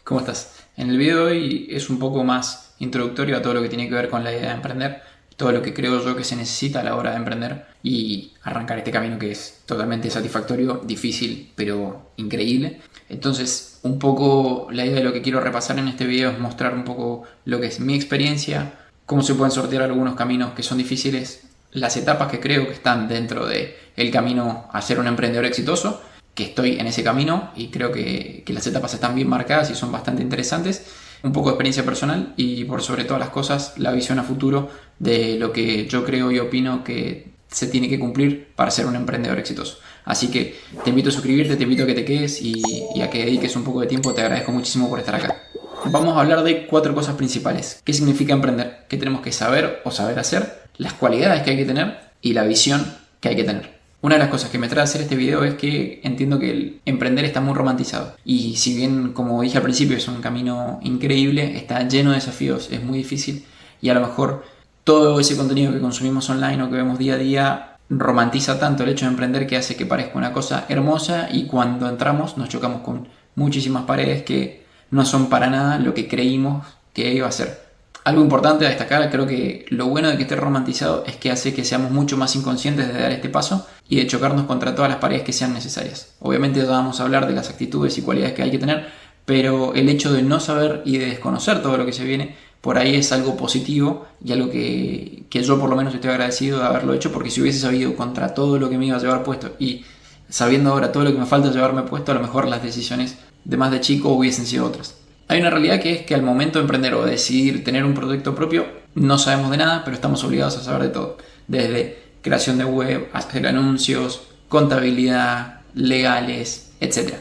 ¿Cómo estás? En el video de hoy es un poco más introductorio a todo lo que tiene que ver con la idea de emprender, todo lo que creo yo que se necesita a la hora de emprender y arrancar este camino que es totalmente satisfactorio, difícil, pero increíble. Entonces, un poco la idea de lo que quiero repasar en este video es mostrar un poco lo que es mi experiencia, cómo se pueden sortear algunos caminos que son difíciles, las etapas que creo que están dentro del camino a ser un emprendedor exitoso, que estoy en ese camino y creo que las etapas están bien marcadas y son bastante interesantes. Un poco de experiencia personal y por sobre todas las cosas la visión a futuro de lo que yo creo y opino que se tiene que cumplir para ser un emprendedor exitoso. Así que te invito a suscribirte, te invito a que te quedes y a que dediques un poco de tiempo. Te agradezco muchísimo por estar acá. Vamos a hablar de 4 cosas principales. ¿Qué significa emprender? ¿Qué tenemos que saber o saber hacer? Las cualidades que hay que tener y la visión que hay que tener. Una de las cosas que me trae a hacer este video es que entiendo que el emprender está muy romantizado. Y si bien, como dije al principio, es un camino increíble, está lleno de desafíos, es muy difícil y a lo mejor todo ese contenido que consumimos online o que vemos día a día romantiza tanto el hecho de emprender que hace que parezca una cosa hermosa y cuando entramos nos chocamos con muchísimas paredes que no son para nada lo que creímos que iba a ser. Algo importante a destacar, creo que lo bueno de que esté romantizado es que hace que seamos mucho más inconscientes de dar este paso y de chocarnos contra todas las paredes que sean necesarias. Obviamente ya vamos a hablar de las actitudes y cualidades que hay que tener, pero el hecho de no saber y de desconocer todo lo que se viene, por ahí es algo positivo y algo que yo por lo menos estoy agradecido de haberlo hecho, porque si hubiese sabido contra todo lo que me iba a llevar puesto y sabiendo ahora todo lo que me falta llevarme puesto, a lo mejor las decisiones de más de chico hubiesen sido otras. Hay una realidad que es que al momento de emprender o decidir tener un proyecto propio, no sabemos de nada, pero estamos obligados a saber de todo. Desde creación de web, hacer anuncios, contabilidad, legales, etc.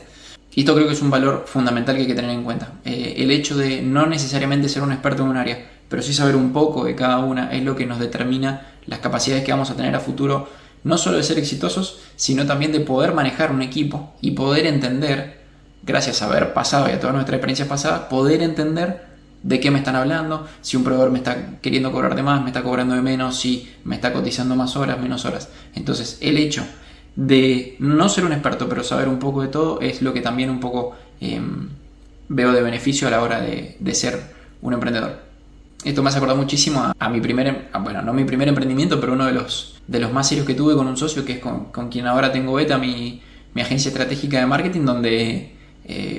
Y esto creo que es un valor fundamental que hay que tener en cuenta. El hecho de no necesariamente ser un experto en un área, pero sí saber un poco de cada una es lo que nos determina las capacidades que vamos a tener a futuro, no solo de ser exitosos, sino también de poder manejar un equipo y poder entender, gracias a haber pasado y a toda nuestra experiencia pasada, poder entender de qué me están hablando, si un proveedor me está queriendo cobrar de más, me está cobrando de menos, si me está cotizando más horas, menos horas. Entonces, el hecho de no ser un experto, pero saber un poco de todo, es lo que también un poco veo de beneficio a la hora de ser un emprendedor. Esto me hace acordar muchísimo a mi primer, bueno, no mi primer emprendimiento, pero uno de los más serios que tuve con un socio, que es con quien ahora tengo Beta, mi agencia estratégica de marketing, donde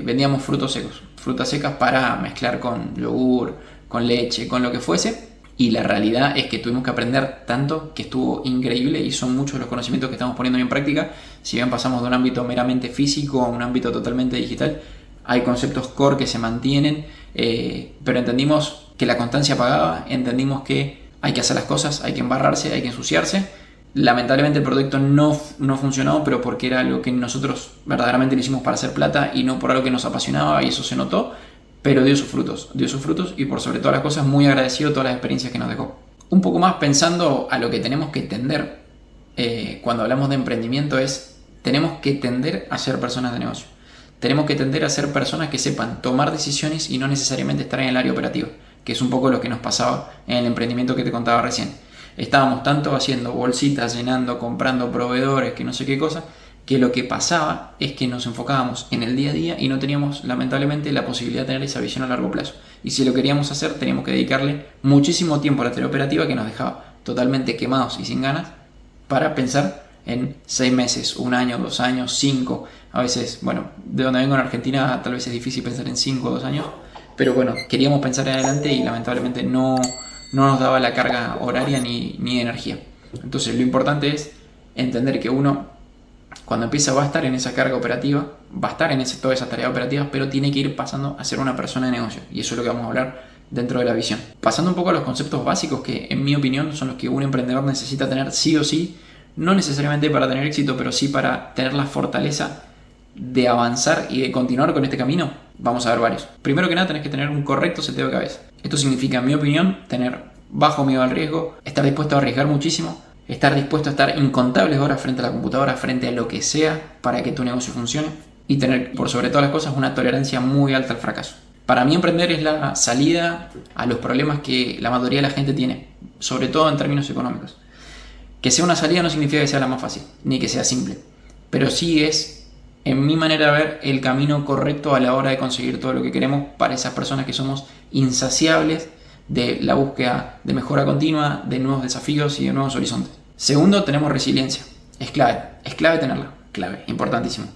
vendíamos frutos secos, frutas secas para mezclar con yogur, con leche, con lo que fuese. Y la realidad es que tuvimos que aprender tanto que estuvo increíble y son muchos los conocimientos que estamos poniendo en práctica. Si bien pasamos de un ámbito meramente físico a un ámbito totalmente digital, hay conceptos core que se mantienen, pero entendimos que la constancia pagaba, entendimos que hay que hacer las cosas, hay que embarrarse, hay que ensuciarse. Lamentablemente el proyecto no funcionó, pero porque era algo que nosotros verdaderamente lo hicimos para hacer plata y no por algo que nos apasionaba, y eso se notó, pero dio sus frutos y por sobre todas las cosas muy agradecido de todas las experiencias que nos dejó. Un poco más pensando a lo que tenemos que tender cuando hablamos de emprendimiento tenemos que tender a ser personas de negocio. Tenemos que tender a ser personas que sepan tomar decisiones y no necesariamente estar en el área operativa, que es un poco lo que nos pasaba en el emprendimiento que te contaba recién. Estábamos tanto haciendo bolsitas, llenando, comprando proveedores, que no sé qué cosa, que lo que pasaba es que nos enfocábamos en el día a día y no teníamos lamentablemente la posibilidad de tener esa visión a largo plazo. Y si lo queríamos hacer, teníamos que dedicarle muchísimo tiempo a la tarea operativa, que nos dejaba totalmente quemados y sin ganas para pensar en 6 meses, 1 año, 2 años, 5. A veces, bueno, de donde vengo en Argentina tal vez es difícil pensar en 5 o 2 años, pero bueno, queríamos pensar en adelante y lamentablemente no nos daba la carga horaria ni energía. Entonces lo importante es entender que uno, cuando empieza, va a estar en esa carga operativa, va a estar en todas esas tareas operativas, pero tiene que ir pasando a ser una persona de negocio. Y eso es lo que vamos a hablar dentro de la visión. Pasando un poco a los conceptos básicos que, en mi opinión, son los que un emprendedor necesita tener sí o sí, no necesariamente para tener éxito, pero sí para tener la fortaleza de avanzar y de continuar con este camino. Vamos a ver varios. Primero que nada, tenés que tener un correcto seteo de cabeza. Esto significa, en mi opinión, tener bajo miedo al riesgo, estar dispuesto a arriesgar muchísimo, estar dispuesto a estar incontables horas frente a la computadora, frente a lo que sea para que tu negocio funcione, y tener, por sobre todas las cosas, una tolerancia muy alta al fracaso. Para mí, emprender es la salida a los problemas que la mayoría de la gente tiene, sobre todo en términos económicos. Que sea una salida no significa que sea la más fácil, ni que sea simple, pero sí es en mi manera de ver, el camino correcto a la hora de conseguir todo lo que queremos para esas personas que somos insaciables de la búsqueda de mejora continua, de nuevos desafíos y de nuevos horizontes. Segundo, tenemos resiliencia. Es clave tenerla, clave, importantísimo.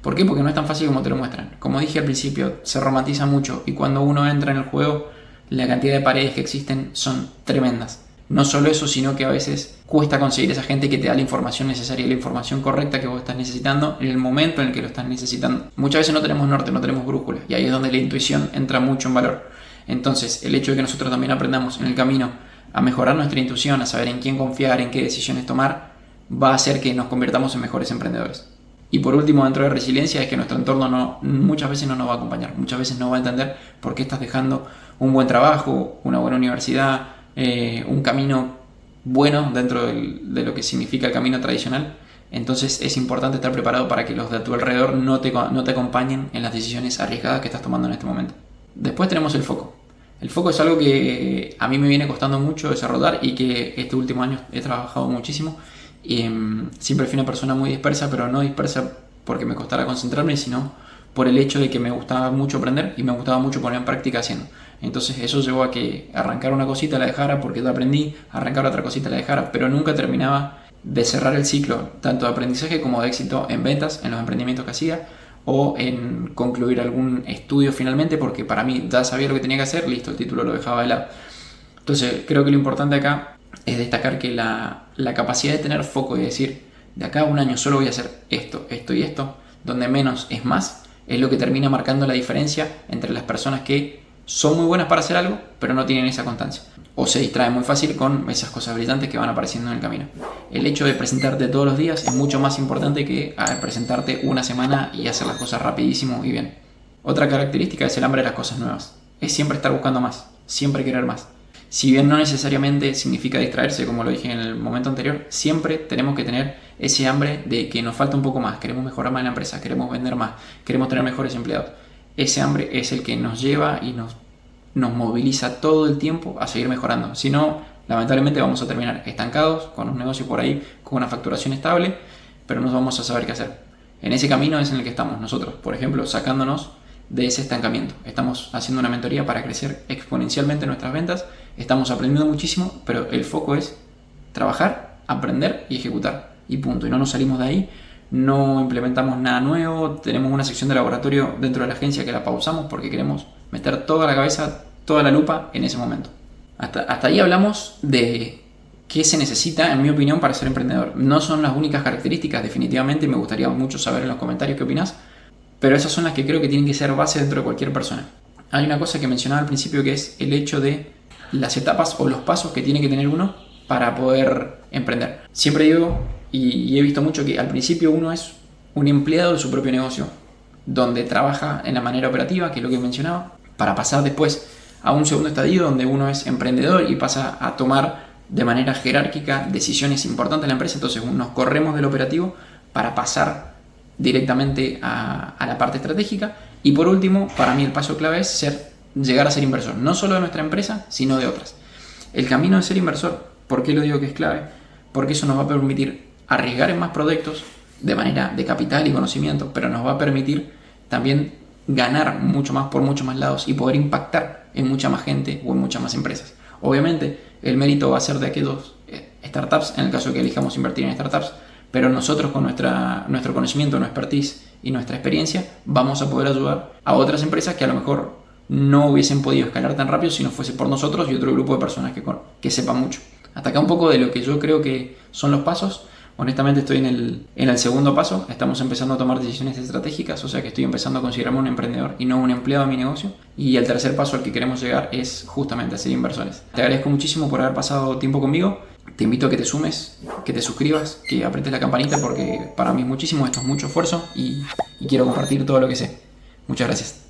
¿Por qué? Porque no es tan fácil como te lo muestran. Como dije al principio, se romantiza mucho y cuando uno entra en el juego, la cantidad de paredes que existen son tremendas. No solo eso, sino que a veces cuesta conseguir esa gente que te da la información necesaria, la información correcta que vos estás necesitando en el momento en el que lo estás necesitando. Muchas veces no tenemos norte, no tenemos brújula, y ahí es donde la intuición entra mucho en valor. Entonces, el hecho de que nosotros también aprendamos en el camino a mejorar nuestra intuición, a saber en quién confiar, en qué decisiones tomar, va a hacer que nos convirtamos en mejores emprendedores. Y por último, dentro de resiliencia, es que nuestro entorno muchas veces no nos va a acompañar, muchas veces no va a entender por qué estás dejando un buen trabajo, una buena universidad, un camino bueno dentro de lo que significa el camino tradicional. Entonces es importante estar preparado para que los de a tu alrededor no te acompañen en las decisiones arriesgadas que estás tomando en este momento. Después tenemos el foco. El foco es algo que a mí me viene costando mucho desarrollar y que este último año he trabajado muchísimo. Siempre fui una persona muy dispersa, pero no dispersa porque me costara concentrarme, sino por el hecho de que me gustaba mucho aprender y me gustaba mucho poner en práctica haciendo. Entonces eso llevó a que arrancar una cosita la dejara porque la aprendí, arrancar otra cosita la dejara, pero nunca terminaba de cerrar el ciclo, tanto de aprendizaje como de éxito en ventas, en los emprendimientos que hacía, o en concluir algún estudio finalmente, porque para mí ya sabía lo que tenía que hacer, listo, el título lo dejaba de lado. Entonces creo que lo importante acá es destacar que la capacidad de tener foco y decir, de acá a un año solo voy a hacer esto, esto y esto, donde menos es más, es lo que termina marcando la diferencia entre las personas que son muy buenas para hacer algo, pero no tienen esa constancia. O se distraen muy fácil con esas cosas brillantes que van apareciendo en el camino. El hecho de presentarte todos los días es mucho más importante que presentarte una semana y hacer las cosas rapidísimo y bien. Otra característica es el hambre de las cosas nuevas. Es siempre estar buscando más, siempre querer más. Si bien no necesariamente significa distraerse, como lo dije en el momento anterior, siempre tenemos que tener ese hambre de que nos falta un poco más, queremos mejorar más en la empresa, queremos vender más, queremos tener mejores empleados. Ese hambre es el que nos lleva y nos moviliza todo el tiempo a seguir mejorando. Si no, lamentablemente vamos a terminar estancados con un negocio por ahí con una facturación estable, pero no vamos a saber qué hacer. En ese camino es en el que estamos nosotros, por ejemplo, sacándonos de ese estancamiento. Estamos haciendo una mentoría para crecer exponencialmente nuestras ventas, estamos aprendiendo muchísimo, pero el foco es trabajar, aprender y ejecutar. Y punto. Y no nos salimos de ahí, no implementamos nada nuevo, tenemos una sección de laboratorio dentro de la agencia que la pausamos porque queremos meter toda la cabeza, toda la lupa en ese momento. Hasta ahí hablamos de qué se necesita, en mi opinión, para ser emprendedor. No son las únicas características, definitivamente, me gustaría mucho saber en los comentarios qué opinás, pero esas son las que creo que tienen que ser base dentro de cualquier persona. Hay una cosa que mencionaba al principio que es el hecho de las etapas o los pasos que tiene que tener uno para poder emprender. Siempre digo, y he visto mucho, que al principio uno es un empleado de su propio negocio, donde trabaja en la manera operativa, que es lo que mencionaba, para pasar después a un segundo estadio donde uno es emprendedor y pasa a tomar de manera jerárquica decisiones importantes en la empresa. Entonces nos corremos del operativo para pasar directamente a la parte estratégica. Y por último, para mí el paso clave es llegar a ser inversor, no solo de nuestra empresa, sino de otras. El camino de ser inversor, ¿por qué lo digo que es clave? Porque eso nos va a permitir arriesgar en más proyectos de manera de capital y conocimiento, pero nos va a permitir también ganar mucho más por muchos más lados y poder impactar en mucha más gente o en muchas más empresas. Obviamente el mérito va a ser de aquellos startups, en el caso de que elijamos invertir en startups, pero nosotros con nuestro conocimiento, nuestra expertise y nuestra experiencia vamos a poder ayudar a otras empresas que a lo mejor no hubiesen podido escalar tan rápido si no fuese por nosotros y otro grupo de personas que sepan mucho. Hasta acá un poco de lo que yo creo que son los pasos. Honestamente estoy en el segundo paso, estamos empezando a tomar decisiones estratégicas, o sea que estoy empezando a considerarme un emprendedor y no un empleado de mi negocio. Y el tercer paso al que queremos llegar es justamente a ser inversores. Te agradezco muchísimo por haber pasado tiempo conmigo, te invito a que te sumes, que te suscribas, que apretes la campanita porque para mí es muchísimo, esto es mucho esfuerzo y quiero compartir todo lo que sé. Muchas gracias.